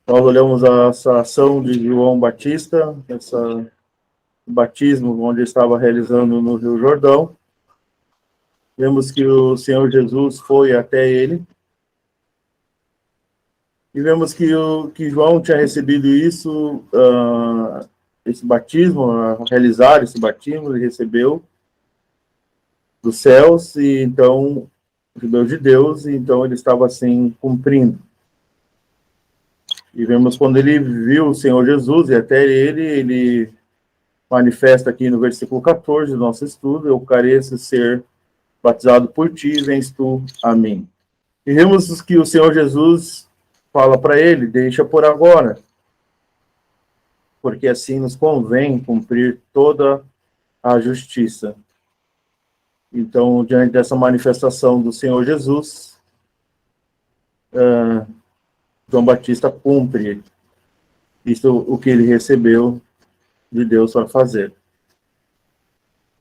Nós olhamos essa ação de João Batista, esse batismo onde ele estava realizando no Rio Jordão. Vemos que o Senhor Jesus foi até ele. E vemos que João tinha recebido isso, esse batismo, a realizar esse batismo, ele recebeu dos céus, e então, recebeu de Deus, e então ele estava assim, cumprindo. E vemos quando ele viu o Senhor Jesus, e até ele manifesta aqui no versículo 14 do nosso estudo: eu careço ser batizado por ti, vens tu a mim. E vemos que o Senhor Jesus fala para ele: deixa por agora, porque assim nos convém cumprir toda a justiça. Então, diante dessa manifestação do Senhor Jesus, João Batista cumpre isso, o que ele recebeu de Deus para fazer.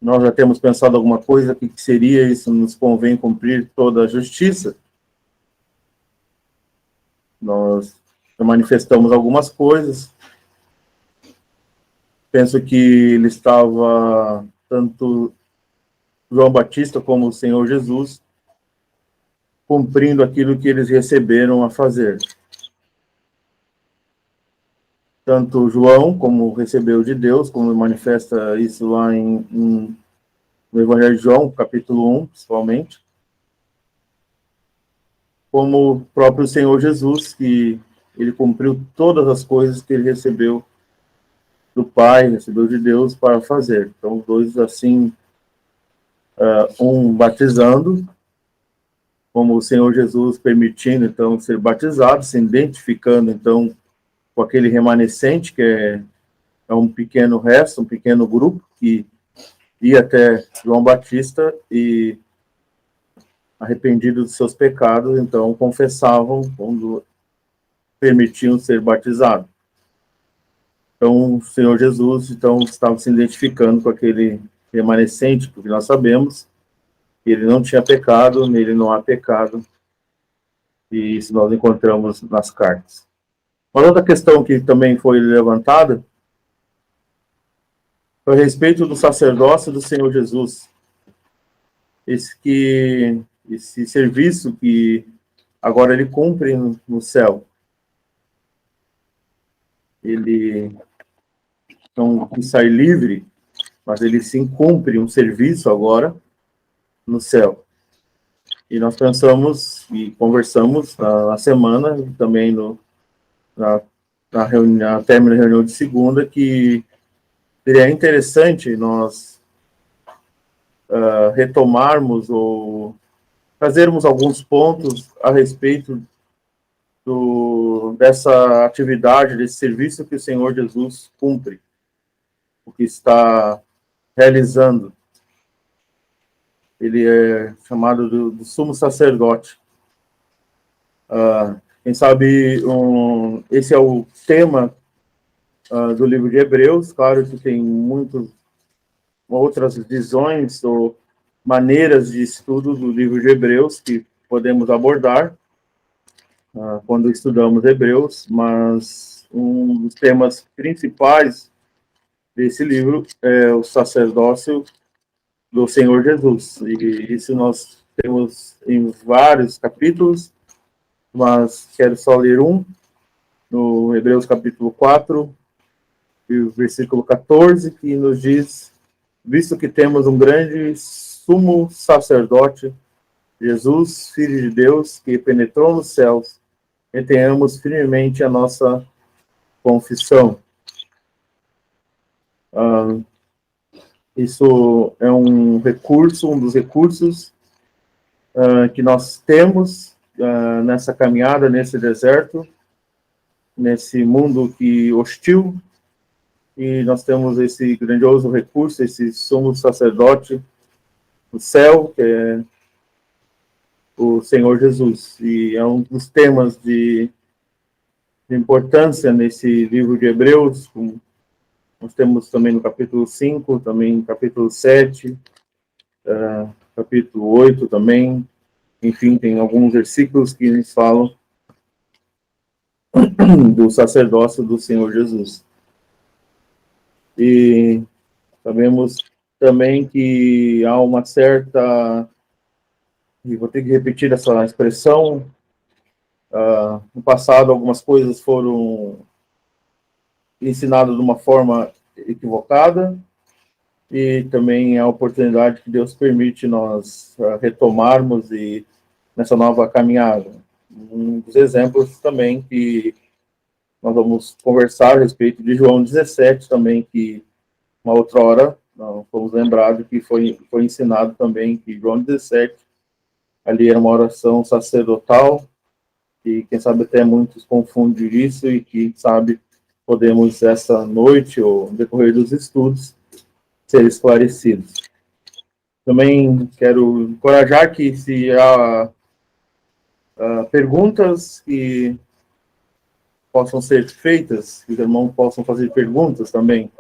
Nós já temos pensado alguma coisa, o que seria isso? Nos convém cumprir toda a justiça? Nós manifestamos algumas coisas. Penso que ele estava, tanto João Batista como o Senhor Jesus, cumprindo aquilo que eles receberam a fazer. Tanto João, como recebeu de Deus, como manifesta isso lá no Evangelho de João, capítulo 1, principalmente, como o próprio Senhor Jesus, que ele cumpriu todas as coisas que ele recebeu do Pai, recebeu de Deus para fazer. Então, os dois assim, um batizando, como o Senhor Jesus permitindo, então, ser batizado, se identificando, então, com aquele remanescente, que é um pequeno resto, um pequeno grupo, que ia até João Batista e, arrependidos dos seus pecados, então, confessavam quando permitiam ser batizados. Então, o Senhor Jesus, então, estava se identificando com aquele remanescente, porque nós sabemos que ele não tinha pecado, nele não há pecado, e isso nós encontramos nas cartas. Uma outra questão que também foi levantada foi a respeito do sacerdócio do Senhor Jesus. Esse serviço que agora ele cumpre no céu. Ele não sai livre, mas ele sim cumpre um serviço agora no céu. E nós pensamos e conversamos na semana, também na reunião, término da reunião de segunda, que seria interessante nós retomarmos ou trazermos alguns pontos a respeito dessa atividade, desse serviço que o Senhor Jesus cumpre, o que está realizando. Ele é chamado do sumo sacerdote. Quem sabe esse é o tema do livro de Hebreus. Claro que tem muitas outras visões ou maneiras de estudo do livro de Hebreus que podemos abordar quando estudamos Hebreus, mas um dos temas principais desse livro é o sacerdócio do Senhor Jesus. E isso nós temos em vários capítulos, mas quero só ler no Hebreus capítulo 4, e o versículo 14, que nos diz: visto que temos um grande sumo sacerdote, Jesus, Filho de Deus, que penetrou nos céus, retenhamos firmemente a nossa confissão. Isso é um dos recursos que nós temos nessa caminhada, nesse deserto, nesse mundo hostil, e nós temos esse grandioso recurso, esse sumo sacerdote do céu, que é o Senhor Jesus. E é um dos temas de importância nesse livro de Hebreus. Nós temos também no capítulo 5, também no capítulo 7, capítulo 8 também. Enfim, tem alguns versículos que nos falam do sacerdócio do Senhor Jesus. E sabemos também que há uma certa, e vou ter que repetir essa expressão, no passado algumas coisas foram ensinadas de uma forma equivocada, e também a oportunidade que Deus permite nós retomarmos e nessa nova caminhada. Um dos exemplos também que nós vamos conversar a respeito de João 17 também, que uma outra hora nós fomos lembrados que foi ensinado também que João 17, ali era uma oração sacerdotal, e quem sabe até muitos confundem isso, e que sabe podemos essa noite ou no decorrer dos estudos ser esclarecidos. Também quero encorajar que se há perguntas que possam ser feitas, que os irmãos possam fazer perguntas também.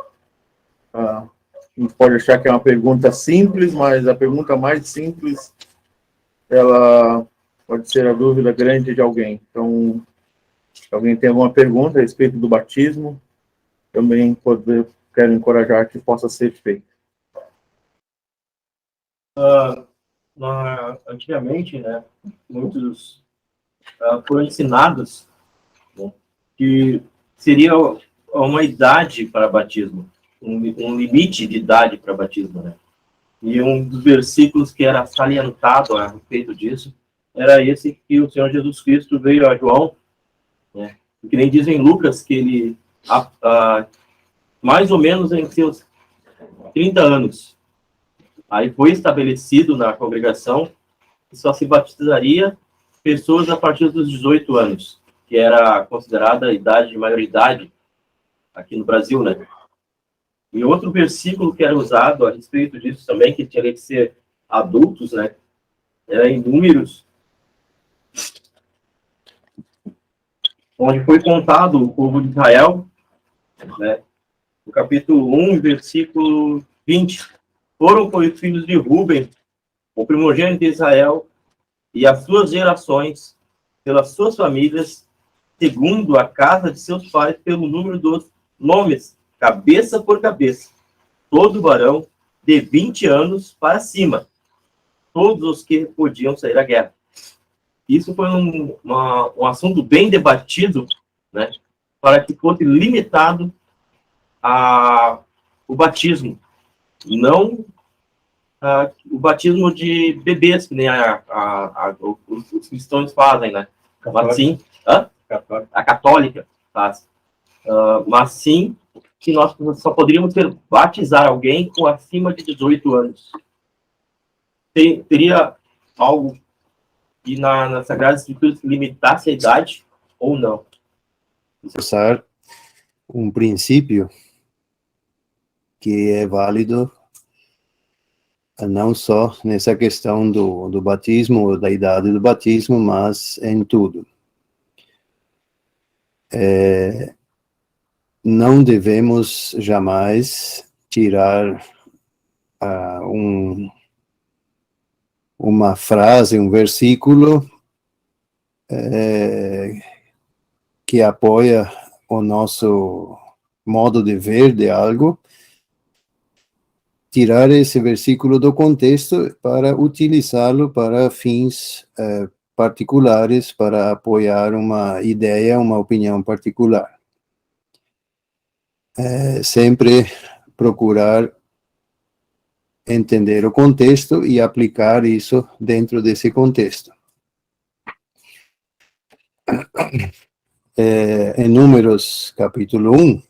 A gente pode achar que é uma pergunta simples, mas a pergunta mais simples, ela pode ser a dúvida grande de alguém. Então, se alguém tem alguma pergunta a respeito do batismo, também quero encorajar que possa ser feito. Antigamente, né, muitos foram ensinados, né, que seria uma idade para batismo, um limite de idade para batismo, né? E um dos versículos que era salientado a respeito disso era esse que o Senhor Jesus Cristo veio a João, né? Que nem diz em Lucas que ele, mais ou menos em seus 30 anos, aí foi estabelecido na congregação que só se batizaria pessoas a partir dos 18 anos, que era considerada a idade de maioridade aqui no Brasil, né? E outro versículo que era usado a respeito disso também, que tinha que ser adultos, né? Era em Números, onde foi contado o povo de Israel, né? No capítulo 1, versículo 20. Foram os filhos de Ruben, o primogênito de Israel, e as suas gerações, pelas suas famílias, segundo a casa de seus pais, pelo número dos nomes, cabeça por cabeça, todo varão de 20 anos para cima, todos os que podiam sair à guerra. Isso foi um assunto bem debatido, né, para que fosse limitado o batismo, não o batismo de bebês, que nem os cristãos fazem, né? Mas sim, a católica faz. Mas sim que nós só poderíamos batizar alguém com acima de 18 anos. Teria algo que na Sagrada Escritura limitasse a idade ou não? Usar um princípio que é válido não só nessa questão do batismo, da idade do batismo, mas em tudo. Não devemos jamais tirar uma frase, um versículo que apoia o nosso modo de ver de algo, tirar esse versículo do contexto para utilizá-lo para fins particulares, para apoiar uma ideia, uma opinião particular. Sempre procurar entender o contexto e aplicar isso dentro desse contexto. Em Números, capítulo 1,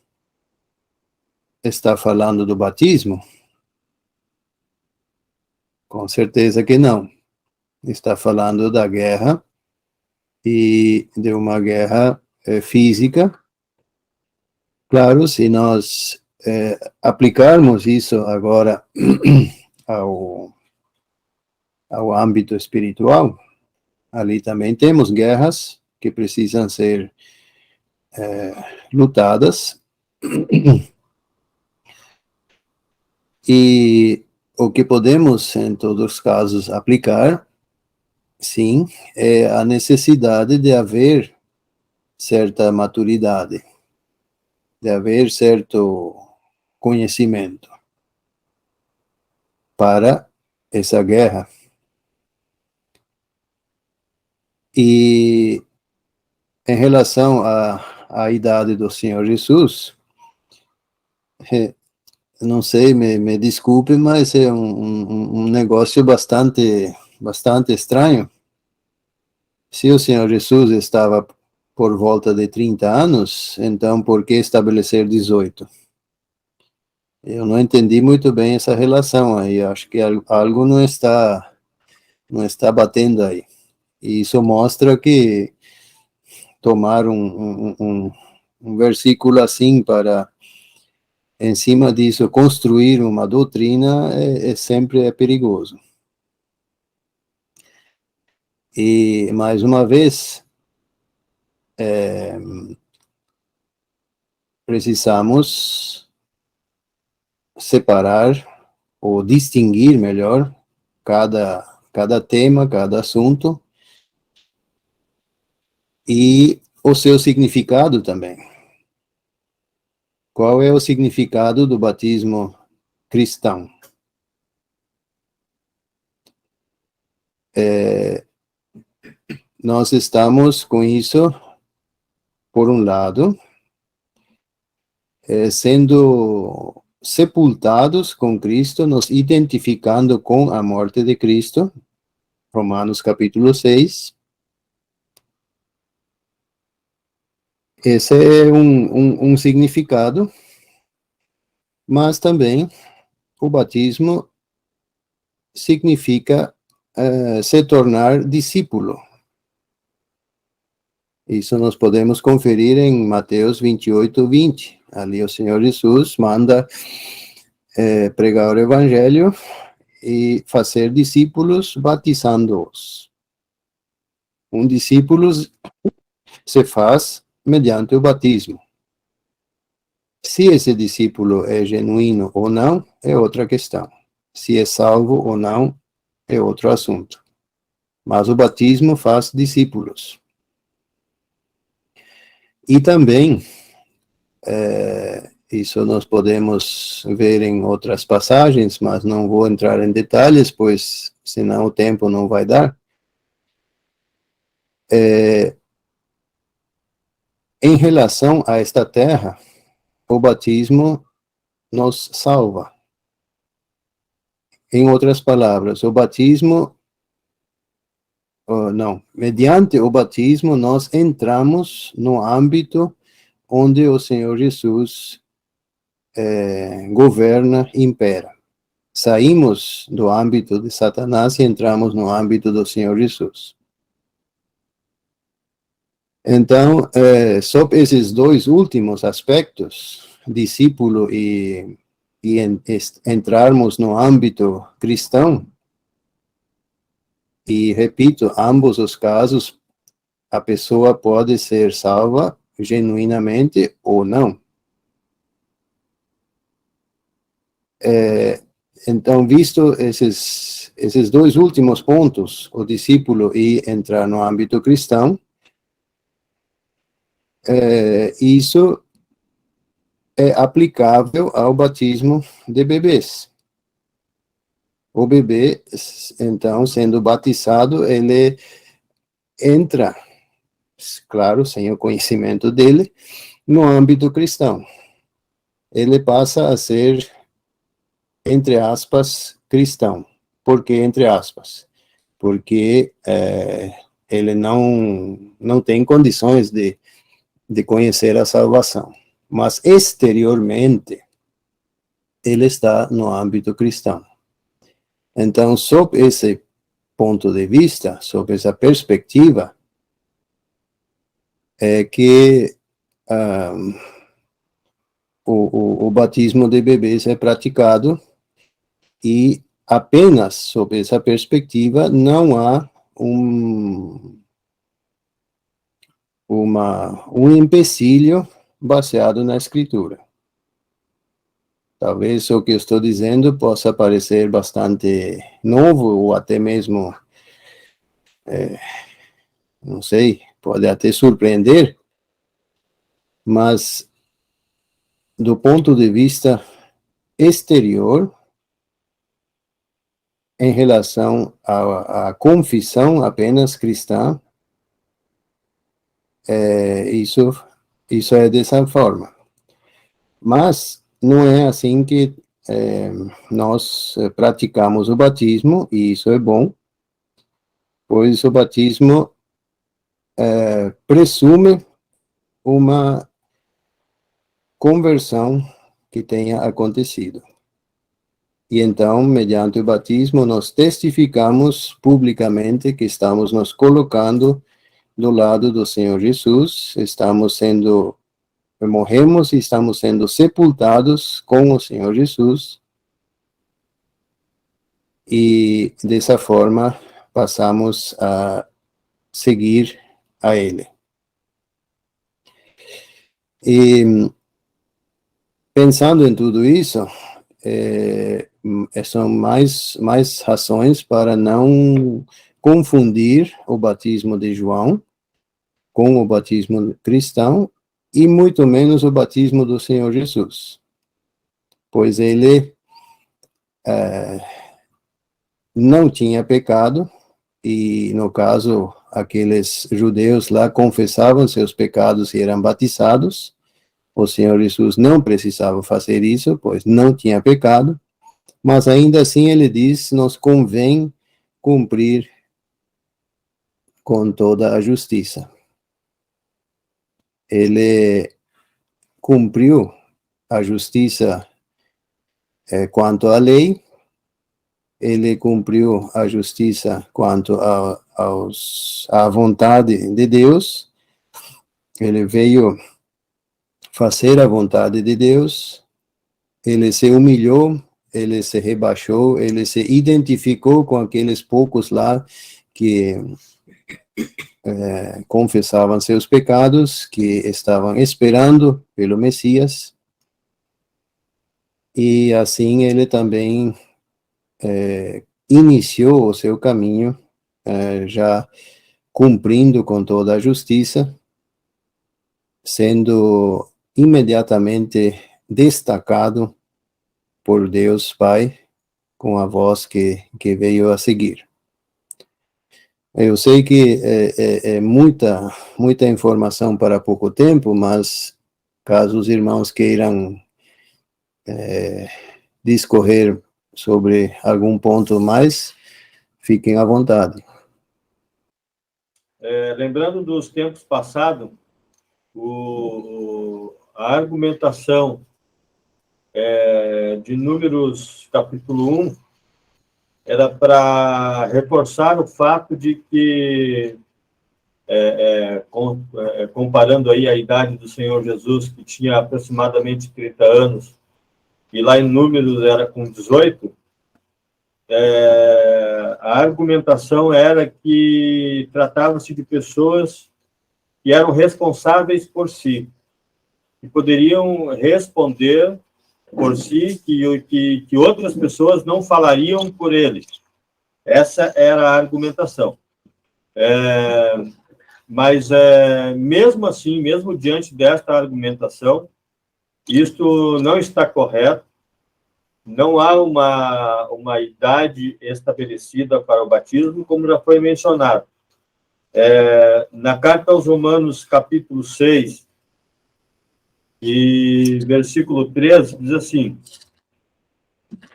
está falando do batismo? Com certeza que não. Está falando da guerra, e de uma guerra física. Claro, se nós aplicarmos isso agora ao âmbito espiritual, ali também temos guerras que precisam ser lutadas, e o que podemos, em todos os casos, aplicar, sim, é a necessidade de haver certa maturidade, de haver certo conhecimento para essa guerra. E em relação à idade do Senhor Jesus, não sei, me desculpe, mas é um negócio bastante estranho. Se o Senhor Jesus estava por volta de 30 anos, então por que estabelecer 18? Eu não entendi muito bem essa relação aí, acho que algo não está batendo aí. E isso mostra que tomar um versículo assim para, em cima disso, construir uma doutrina sempre perigoso. E, mais uma vez, precisamos separar ou distinguir melhor cada tema, cada assunto e o seu significado também. Qual é o significado do batismo cristão? Nós estamos com isso, por um lado, sendo sepultados com Cristo, nos identificando com a morte de Cristo, Romanos capítulo 6. Esse é um significado, mas também o batismo significa se tornar discípulo. Isso nós podemos conferir em Mateus 28, 20. Ali o Senhor Jesus manda pregar o evangelho e fazer discípulos, batizando-os. Um discípulo se faz mediante o batismo. Se esse discípulo é genuíno ou não, é outra questão. Se é salvo ou não, é outro assunto. Mas o batismo faz discípulos. E também, isso nós podemos ver em outras passagens, mas não vou entrar em detalhes, pois senão o tempo não vai dar. Em relação a esta terra, o batismo nos salva. Em outras palavras, o batismo, mediante o batismo nós entramos no âmbito onde o Senhor Jesus governa, impera. Saímos do âmbito de Satanás e entramos no âmbito do Senhor Jesus. Então, sobre esses dois últimos aspectos, discípulo e entrarmos no âmbito cristão, e repito, ambos os casos, a pessoa pode ser salva genuinamente ou não. Então, visto esses dois últimos pontos, o discípulo e entrar no âmbito cristão, isso é aplicável ao batismo de bebês. O bebê, então, sendo batizado, ele entra, claro, sem o conhecimento dele, no âmbito cristão. Ele passa a ser, entre aspas, cristão. Por que entre aspas? Porque ele não tem condições de conhecer a salvação. Mas exteriormente, ele está no âmbito cristão. Então, sob esse ponto de vista, sob essa perspectiva, é que o batismo de bebês é praticado e apenas sob essa perspectiva não há um empecilho baseado na Escritura. Talvez o que eu estou dizendo possa parecer bastante novo ou até mesmo, não sei, pode até surpreender, mas do ponto de vista exterior, em relação à confissão apenas cristã, isso é dessa forma. Mas não é assim que nós praticamos o batismo, e isso é bom, pois o batismo presume uma conversão que tenha acontecido. E então, mediante o batismo, nós testificamos publicamente que estamos nos colocando do lado do Senhor Jesus, morremos e estamos sendo sepultados com o Senhor Jesus, e dessa forma passamos a seguir a Ele. E pensando em tudo isso, são mais razões para não confundir o batismo de João com o batismo cristão, e muito menos o batismo do Senhor Jesus, pois ele não tinha pecado, e no caso, aqueles judeus lá confessavam seus pecados e eram batizados. O Senhor Jesus não precisava fazer isso, pois não tinha pecado, mas ainda assim ele diz, nos convém cumprir com toda a justiça. Ele cumpriu a justiça quanto à lei, ele cumpriu a justiça quanto à vontade de Deus, ele veio fazer a vontade de Deus, ele se humilhou, ele se rebaixou, ele se identificou com aqueles poucos lá que confessavam seus pecados, que estavam esperando pelo Messias, e assim ele também iniciou o seu caminho, já cumprindo com toda a justiça, sendo imediatamente destacado por Deus Pai, com a voz que veio a seguir. Eu sei que é muita informação para pouco tempo, mas caso os irmãos queiram discorrer sobre algum ponto mais, fiquem à vontade. Lembrando dos tempos passados, a argumentação de Números, capítulo 1, era para reforçar o fato de que, comparando aí a idade do Senhor Jesus, que tinha aproximadamente 30 anos, e lá em Números era com 18, a argumentação era que tratava-se de pessoas que eram responsáveis por si, que poderiam responder por si, que outras pessoas não falariam por eles. Essa era a argumentação. Mas, mesmo assim, mesmo diante desta argumentação, isto não está correto, não há uma idade estabelecida para o batismo, como já foi mencionado. Na carta aos Romanos, capítulo 6, e versículo 13, diz assim: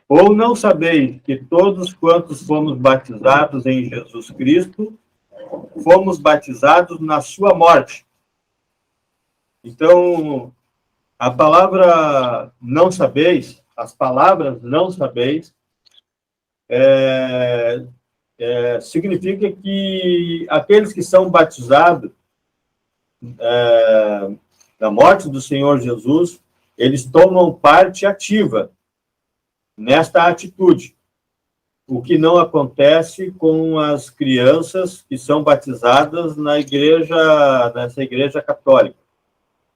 ou não sabeis que todos quantos fomos batizados em Jesus Cristo, fomos batizados na sua morte. Então, a palavra não sabeis, as palavras não sabeis, significa que aqueles que são batizados na morte do Senhor Jesus, eles tomam parte ativa nesta atitude, o que não acontece com as crianças que são batizadas nessa igreja católica.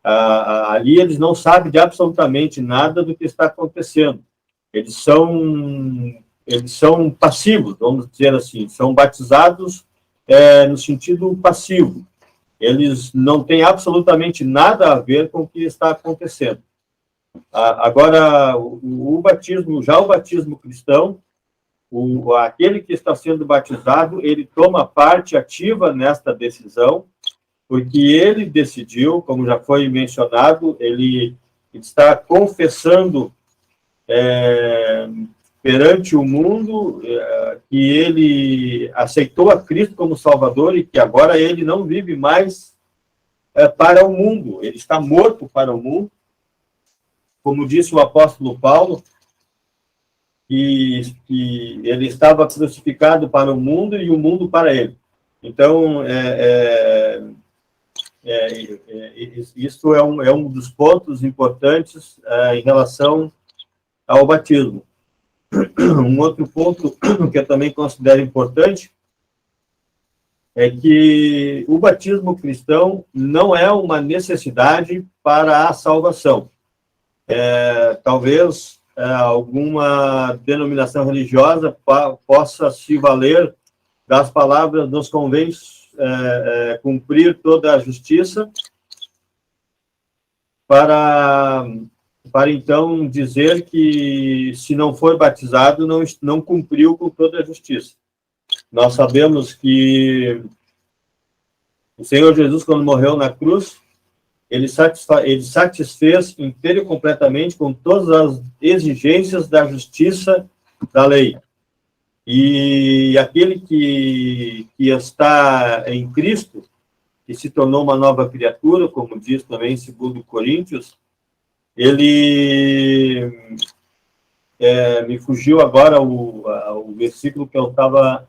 Ali eles não sabem de absolutamente nada do que está acontecendo. Eles são passivos, vamos dizer assim, são batizados no sentido passivo. eles não têm absolutamente nada a ver com o que está acontecendo. Agora, o batismo, já o batismo cristão, aquele que está sendo batizado, ele toma parte ativa nesta decisão, porque ele decidiu, como já foi mencionado, ele está confessando perante o mundo que ele aceitou a Cristo como Salvador e que agora ele não vive mais para o mundo, ele está morto para o mundo, como disse o apóstolo Paulo, que ele estava crucificado para o mundo e o mundo para ele. Então, isso é um dos pontos importantes em relação ao batismo. Um outro ponto que eu também considero importante é que o batismo cristão não é uma necessidade para a salvação. Talvez alguma denominação religiosa possa se valer das palavras "nos convém cumprir toda a justiça", para então dizer que se não for batizado, não cumpriu com toda a justiça. Nós sabemos que o Senhor Jesus, quando morreu na cruz, ele satisfez inteiro e completamente com todas as exigências da justiça da lei. E aquele que está em Cristo, que se tornou uma nova criatura, como diz também em 2 Coríntios, ele... me fugiu agora o versículo que eu estava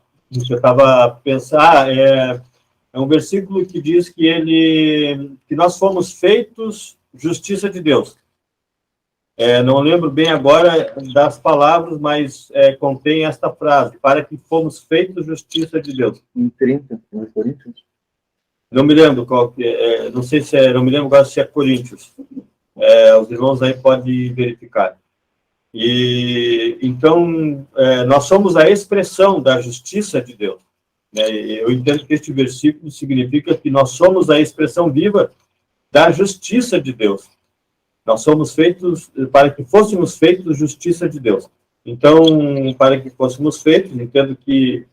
pensando. É um versículo que diz que nós fomos feitos justiça de Deus. Não lembro bem agora das palavras, mas contém esta frase: para que fomos feitos justiça de Deus. Em 30, não é Coríntios? Não me lembro qual que é, não sei se não me lembro agora se é Coríntios. Os irmãos aí podem verificar. E então nós somos a expressão da justiça de Deus. Eu entendo que este versículo significa que nós somos a expressão viva da justiça de Deus. Nós somos feitos, para que fôssemos feitos justiça de Deus. Então, para que fôssemos feitos, entendo que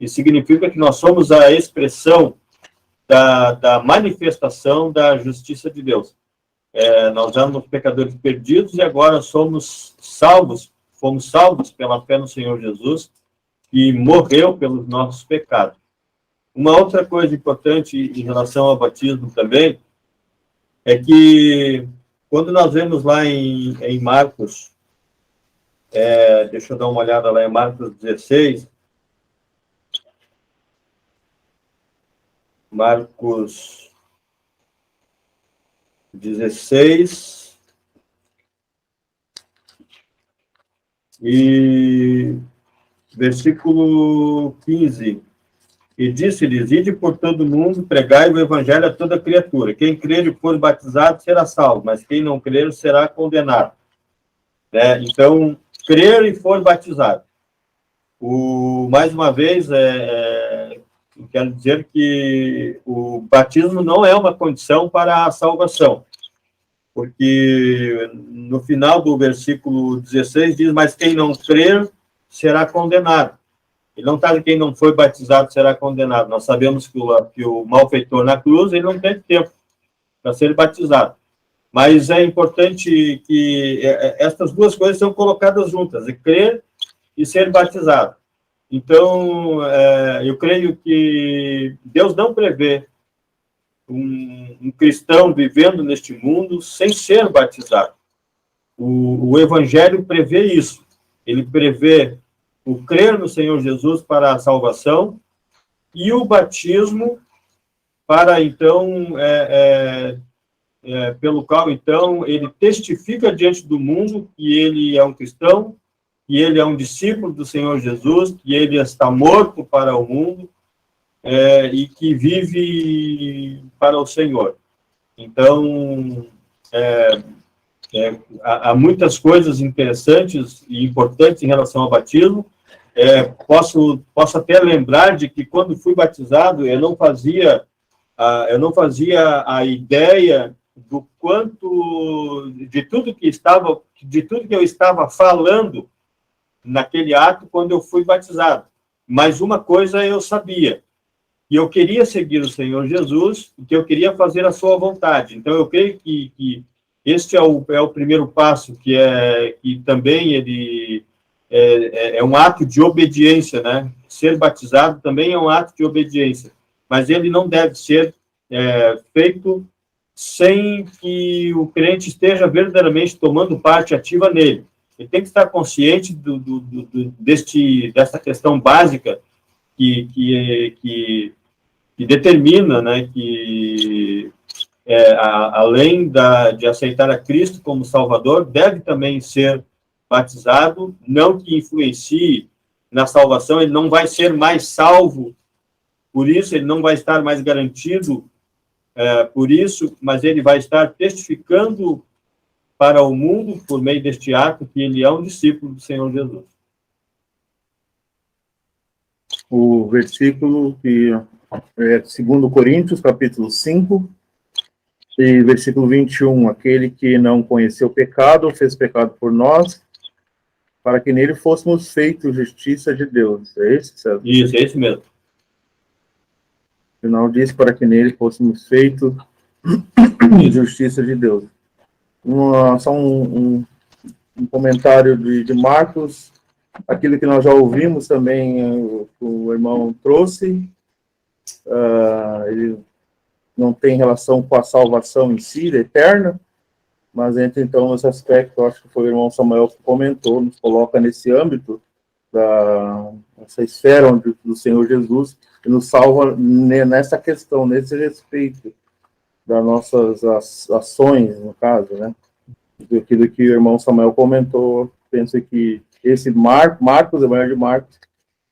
significa que nós somos a expressão da manifestação da justiça de Deus. Nós éramos pecadores perdidos e agora fomos salvos pela fé no Senhor Jesus, que morreu pelos nossos pecados. Uma outra coisa importante em relação ao batismo também é que, quando nós vemos lá em Marcos, deixa eu dar uma olhada lá em Marcos 16, Marcos 16, e versículo 15, e disse-lhes: ide por todo o mundo, pregai o evangelho a toda criatura. Quem crer e for batizado será salvo, mas quem não crer será condenado. Então, crer e for batizado. Mais uma vez, quero dizer que o batismo não é uma condição para a salvação, porque no final do versículo 16 diz: mas quem não crer será condenado. Ele não está dizendo que quem não foi batizado será condenado. Nós sabemos que o malfeitor na cruz, ele não teve tempo para ser batizado. Mas é importante que estas duas coisas são colocadas juntas: crer e ser batizado. Então, eu creio que Deus não prevê um cristão vivendo neste mundo sem ser batizado. O Evangelho prevê isso. Ele prevê o crer no Senhor Jesus para a salvação e o batismo para, então, pelo qual, então, ele testifica diante do mundo que ele é um cristão, que ele é um discípulo do Senhor Jesus, que ele está morto para o mundo e que vive para o Senhor. Então, há muitas coisas interessantes e importantes em relação ao batismo. Posso até lembrar de que, quando fui batizado, eu não fazia eu não fazia a ideia do quanto, de tudo que eu estava falando naquele ato quando eu fui batizado. Mas uma coisa eu sabia, que eu queria seguir o Senhor Jesus, e que eu queria fazer a sua vontade. Então, eu creio que este é o primeiro passo, que também ele é um ato de obediência, né? Ser batizado também é um ato de obediência, mas ele não deve ser feito sem que o crente esteja verdadeiramente tomando parte ativa nele. Ele tem que estar consciente dessa questão básica que determina, né, que além de aceitar a Cristo como Salvador, deve também ser batizado, não que influencie na salvação, ele não vai ser mais salvo, por isso ele não vai estar mais garantido por isso, mas ele vai estar testificando para o mundo, por meio deste ato, que ele é um discípulo do Senhor Jesus. O versículo que é 2 Coríntios, capítulo 5, e versículo 21, aquele que não conheceu o pecado, fez pecado por nós, para que nele fôssemos feitos justiça de Deus. É esse, César? Isso, é esse mesmo. O final diz para que nele fôssemos feitos justiça de Deus. Só um comentário de Marcos, aquilo que nós já ouvimos também, o irmão trouxe, ele não tem relação com a salvação em si, eterna, mas entra então nesse aspecto, acho que foi o irmão Samuel que comentou, nos coloca nesse âmbito, essa esfera do Senhor Jesus, e nos salva nessa questão, nesse respeito das nossas ações, no caso, né? Aquilo que o irmão Samuel comentou, penso que esse Marcos, o Evangelho de Marcos,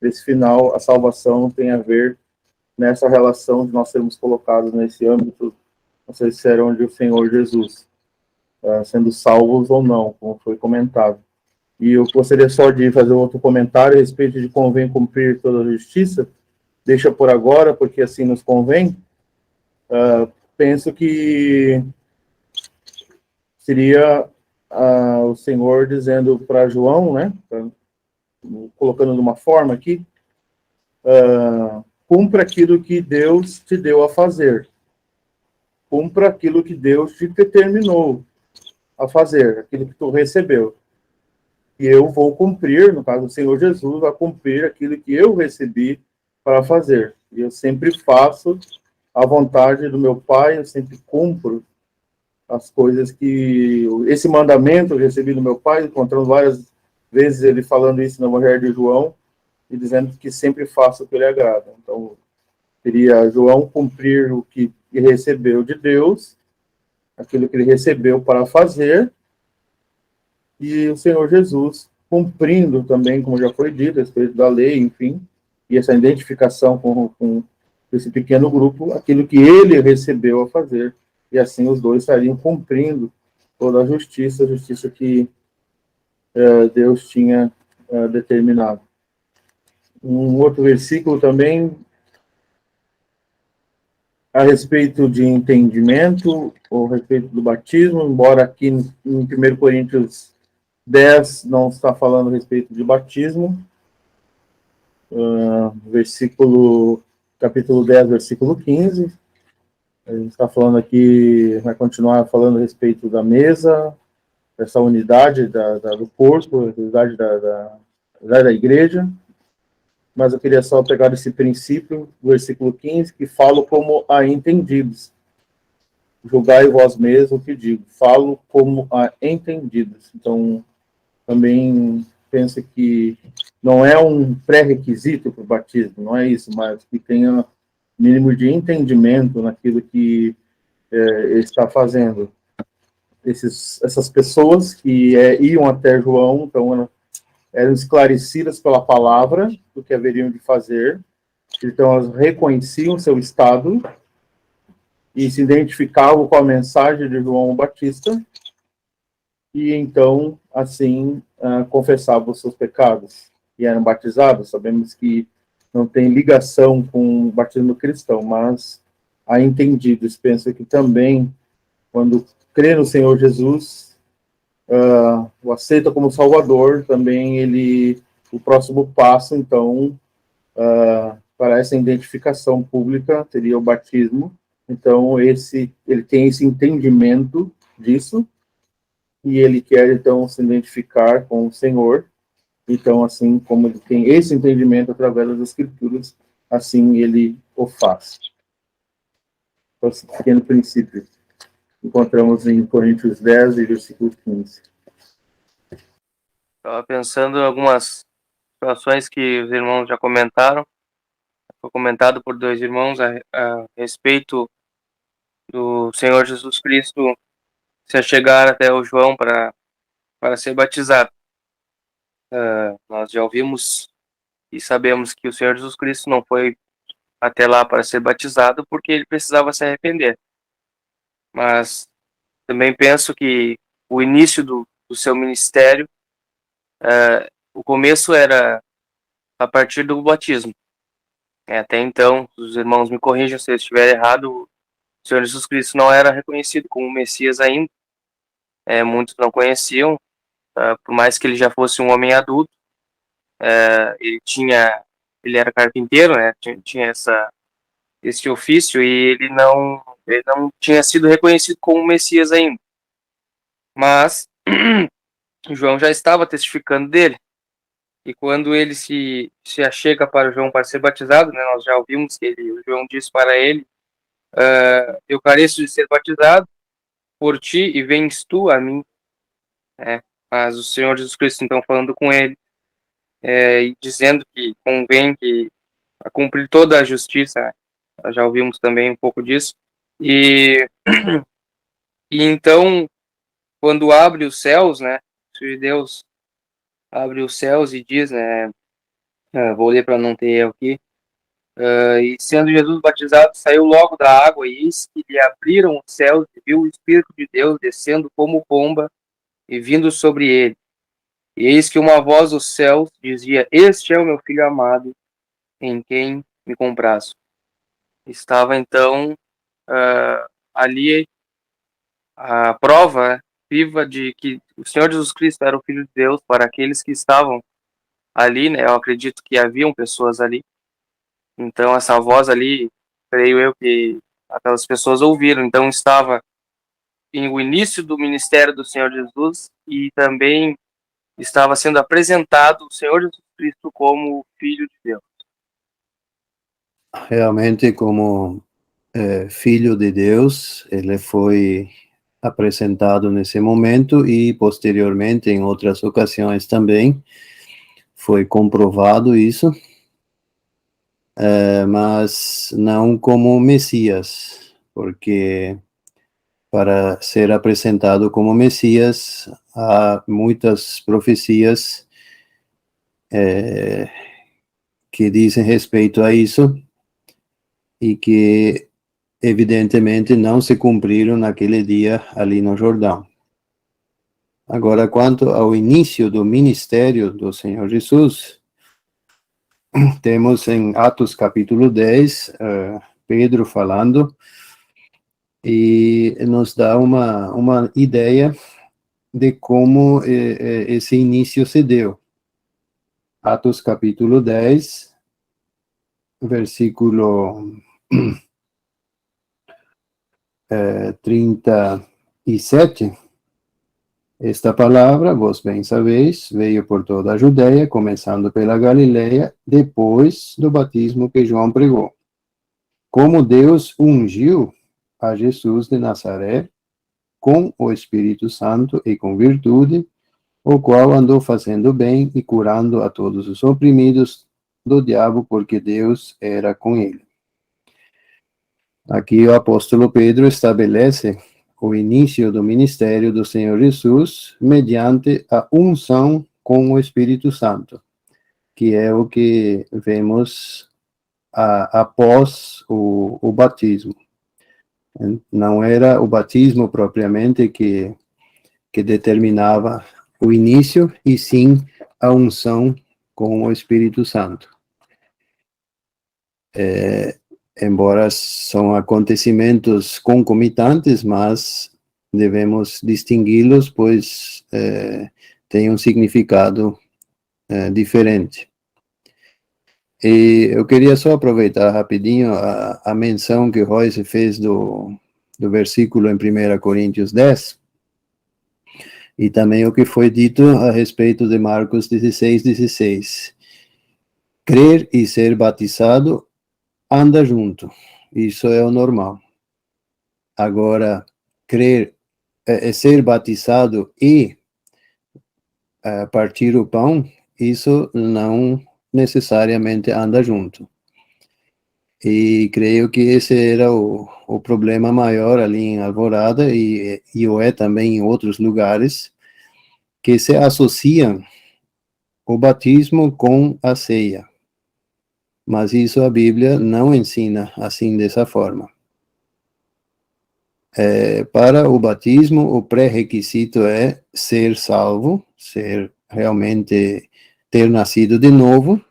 esse final, a salvação tem a ver nessa relação de nós sermos colocados nesse âmbito, nessa esfera onde o Senhor Jesus, sendo salvos ou não, como foi comentado. E eu gostaria só de fazer outro comentário a respeito de convém cumprir toda a justiça, deixa por agora, porque assim nos convém. Penso que seria o Senhor dizendo para João, né, colocando de uma forma aqui, cumpra aquilo que Deus te deu a fazer, cumpra aquilo que Deus te determinou a fazer, aquilo que tu recebeu. E eu vou cumprir, no caso do Senhor Jesus, vai cumprir aquilo que eu recebi para fazer. E eu sempre faço a vontade do meu Pai, eu sempre cumpro as coisas que... Esse mandamento eu recebi do meu Pai, encontrando várias vezes ele falando isso no Evangelho de João, e dizendo que sempre faço o que lhe agrada. Então, seria João cumprir o que ele recebeu de Deus, aquilo que ele recebeu para fazer, e o Senhor Jesus cumprindo também, como já foi dito, a respeito da lei, enfim, e essa identificação com esse pequeno grupo, aquilo que ele recebeu a fazer, e assim os dois estariam cumprindo toda a justiça que Deus tinha determinado. Um outro versículo também, a respeito de entendimento, ou a respeito do batismo, embora aqui em 1 Coríntios 10 não está falando a respeito de batismo, capítulo 10, versículo 15, a gente está falando aqui, vai continuar falando a respeito da mesa, dessa unidade do corpo, a unidade da igreja, mas eu queria só pegar esse princípio, versículo 15, que falo como a entendidos. Julgai vós mesmos o que digo, falo como a entendidos. Então, também penso que não é um pré-requisito para o batismo, não é isso, mas que tenha mínimo de entendimento naquilo que está fazendo. Essas pessoas que iam até João, então eram esclarecidas pela palavra do que haveriam de fazer, então elas reconheciam seu estado e se identificavam com a mensagem de João Batista, e então, assim, confessavam os seus pecados e eram batizados. Sabemos que não tem ligação com o batismo cristão, mas há entendidos. Pensa que também, quando crê no Senhor Jesus, o aceita como Salvador, também o próximo passo, então, para essa identificação pública, seria o batismo. Então, ele tem esse entendimento disso, e ele quer, então, se identificar com o Senhor. Então, assim como ele tem esse entendimento através das Escrituras, assim ele o faz. Então, esse pequeno princípio encontramos em Coríntios 10, versículo 15. Estava pensando em algumas situações que os irmãos já comentaram. Foi comentado por dois irmãos a respeito do Senhor Jesus Cristo se achegar até o João para ser batizado. Nós já ouvimos e sabemos que o Senhor Jesus Cristo não foi até lá para ser batizado porque ele precisava se arrepender. Mas também penso que o início do seu ministério, o começo era a partir do batismo. Até então, os irmãos me corrijam se eu estiver errado, o Senhor Jesus Cristo não era reconhecido como Messias ainda. Muitos não conheciam, por mais que ele já fosse um homem adulto. Ele era carpinteiro, né? Tinha esse ofício, e ele não tinha sido reconhecido como Messias ainda. Mas João já estava testificando dele. E quando ele se achega para João para ser batizado, né, nós já ouvimos que o João disse para ele: eu careço de ser batizado por ti e vens tu a mim. Mas o Senhor Jesus Cristo, então, falando com ele, e dizendo que convém que a cumprir toda a justiça, né? Nós já ouvimos também um pouco disso. E então, quando abre os céus, né, se Deus abre os céus e diz, né, vou ler para não ter erro aqui, e sendo Jesus batizado, saiu logo da água, e eis que lhe abriram os céus, e viu o Espírito de Deus descendo como pomba e vindo sobre ele. E eis que uma voz dos céus dizia: este é o meu filho amado, em quem me comprazo. Estava então ali a prova viva de que o Senhor Jesus Cristo era o Filho de Deus para aqueles que estavam ali, né? Eu acredito que haviam pessoas ali. Então essa voz ali, creio eu que aquelas pessoas ouviram. Então estava em o início do ministério do Senhor Jesus, e também estava sendo apresentado o Senhor Jesus Cristo como o Filho de Deus. Realmente, como Filho de Deus, ele foi apresentado nesse momento e posteriormente em outras ocasiões também foi comprovado isso, mas não como Messias, porque para ser apresentado como Messias há muitas profecias que dizem respeito a isso e que evidentemente não se cumpriram naquele dia ali no Jordão. Agora, quanto ao início do ministério do Senhor Jesus, temos em Atos capítulo 10, Pedro falando, e nos dá uma ideia de como esse início se deu. Atos capítulo 10, versículo 37, esta palavra, vós bem sabeis, veio por toda a Judéia, começando pela Galileia, depois do batismo que João pregou. Como Deus ungiu a Jesus de Nazaré com o Espírito Santo e com virtude, o qual andou fazendo bem e curando a todos os oprimidos do diabo, porque Deus era com ele. Aqui o apóstolo Pedro estabelece o início do ministério do Senhor Jesus mediante a unção com o Espírito Santo, que é o que vemos após o batismo. Não era o batismo propriamente que determinava o início, e sim a unção com o Espírito Santo. embora são acontecimentos concomitantes, mas devemos distingui-los, pois tem um significado diferente. E eu queria só aproveitar rapidinho a menção que Royce fez do versículo em 1 Coríntios 10, e também o que foi dito a respeito de Marcos 16:16. Crer e ser batizado anda junto, isso é o normal. Agora, crer, ser batizado e partir o pão, isso não necessariamente anda junto. E creio que esse era o problema maior ali em Alvorada, e o é também em outros lugares, que se associam o batismo com a ceia. Mas isso a Bíblia não ensina assim, dessa forma. Para o batismo, o pré-requisito é ser salvo, ser realmente, ter nascido de novo,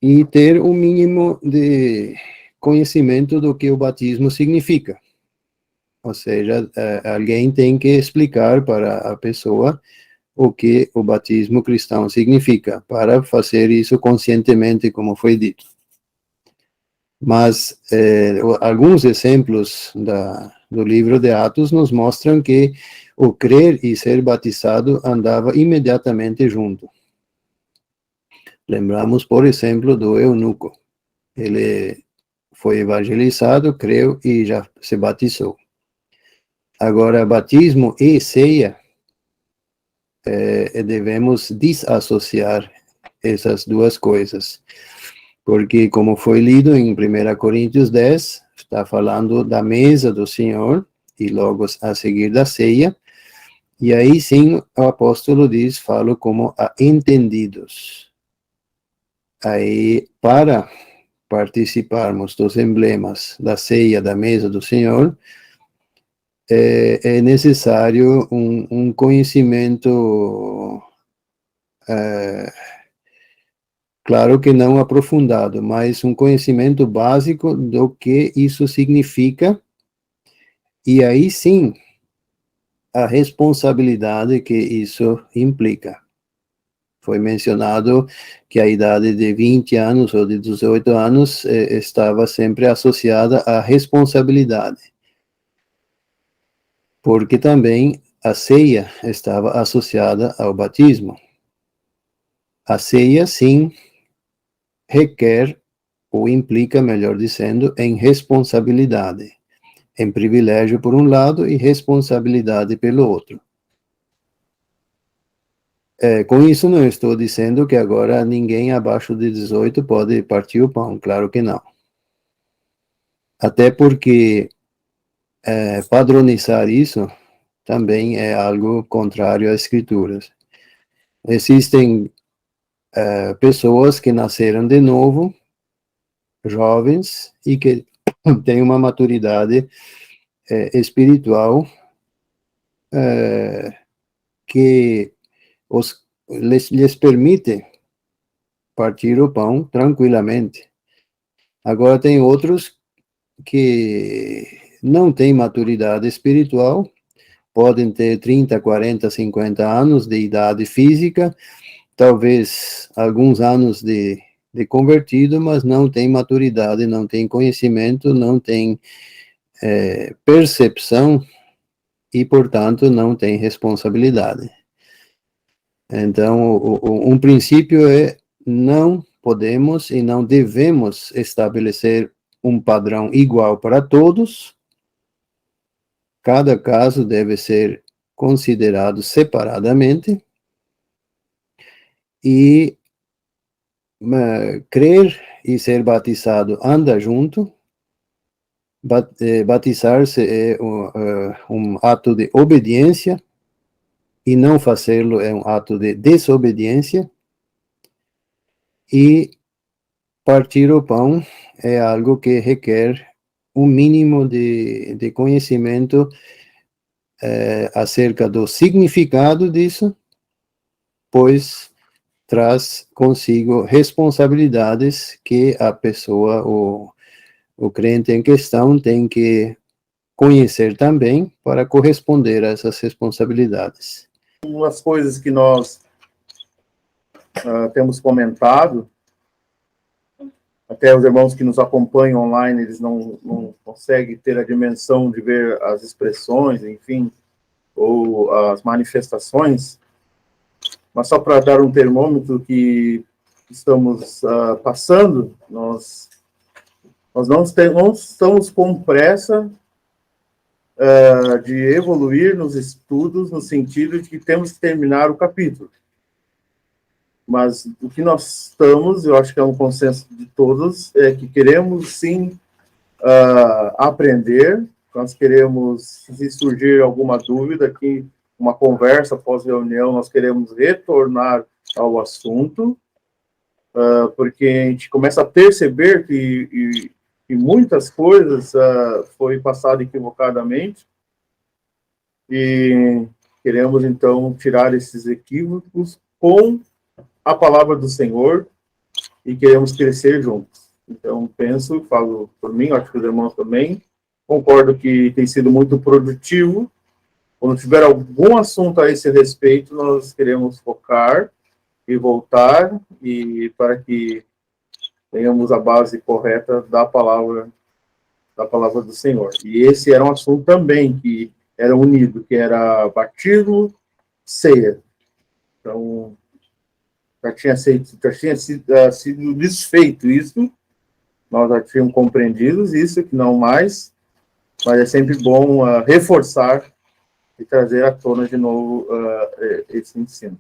e ter o mínimo de conhecimento do que o batismo significa. Ou seja, alguém tem que explicar para a pessoa o que o batismo cristão significa, para fazer isso conscientemente, como foi dito. Mas alguns exemplos do livro de Atos nos mostram que o crer e ser batizado andava imediatamente junto. Lembramos, por exemplo, do eunuco. Ele foi evangelizado, creu e já se batizou. Agora, batismo e ceia, devemos desassociar essas duas coisas. Porque, como foi lido em 1 Coríntios 10, está falando da mesa do Senhor, e logo a seguir da ceia, e aí sim o apóstolo diz, falo como a entendidos. Aí, para participarmos dos emblemas da ceia, da mesa do Senhor, é necessário um conhecimento, claro que não aprofundado, mas um conhecimento básico do que isso significa, e aí sim, a responsabilidade que isso implica. Foi mencionado que a idade de 20 anos ou de 18 anos estava sempre associada à responsabilidade, porque também a ceia estava associada ao batismo. A ceia, sim, requer, ou implica, melhor dizendo, em responsabilidade, em privilégio por um lado e responsabilidade pelo outro. Com isso, não estou dizendo que agora ninguém abaixo de 18 pode partir o pão, claro que não. Até porque padronizar isso também é algo contrário às Escrituras. Existem pessoas que nasceram de novo, jovens, e que têm uma maturidade espiritual que lhes permite partir o pão tranquilamente. Agora, tem outros que não têm maturidade espiritual, podem ter 30, 40, 50 anos de idade física, talvez alguns anos de convertido, mas não tem maturidade, não tem conhecimento, não tem percepção e, portanto, não tem responsabilidade. Então, um princípio é: não podemos e não devemos estabelecer um padrão igual para todos. Cada caso deve ser considerado separadamente, e crer e ser batizado anda junto. Batizar-se é um ato de obediência, e não fazê-lo é um ato de desobediência. E partir o pão é algo que requer um mínimo de conhecimento acerca do significado disso, pois traz consigo responsabilidades que a pessoa, o crente em questão tem que conhecer também para corresponder a essas responsabilidades. Umas coisas que nós temos comentado, até os irmãos que nos acompanham online, eles não conseguem ter a dimensão de ver as expressões, enfim, ou as manifestações, mas só para dar um termômetro que estamos passando, nós não estamos com pressa de evoluir nos estudos, no sentido de que temos que terminar o capítulo. Mas o que nós estamos, eu acho que é um consenso de todos, é que queremos sim aprender, nós queremos, se surgir alguma dúvida aqui, uma conversa pós-reunião, nós queremos retornar ao assunto, porque a gente começa a perceber que muitas coisas foi passado equivocadamente, e queremos, então, tirar esses equívocos com a palavra do Senhor, e queremos crescer juntos. Então, falo por mim, acho que os irmãos também, concordo que tem sido muito produtivo. Quando tiver algum assunto a esse respeito, nós queremos focar e voltar, e para que tenhamos a base correta da palavra do Senhor. E esse era um assunto também que era unido, que era batismo, ceia. Então, já tinha sido desfeito isso, nós já tínhamos compreendido isso, que não mais, mas é sempre bom reforçar e trazer à tona de novo esse ensino.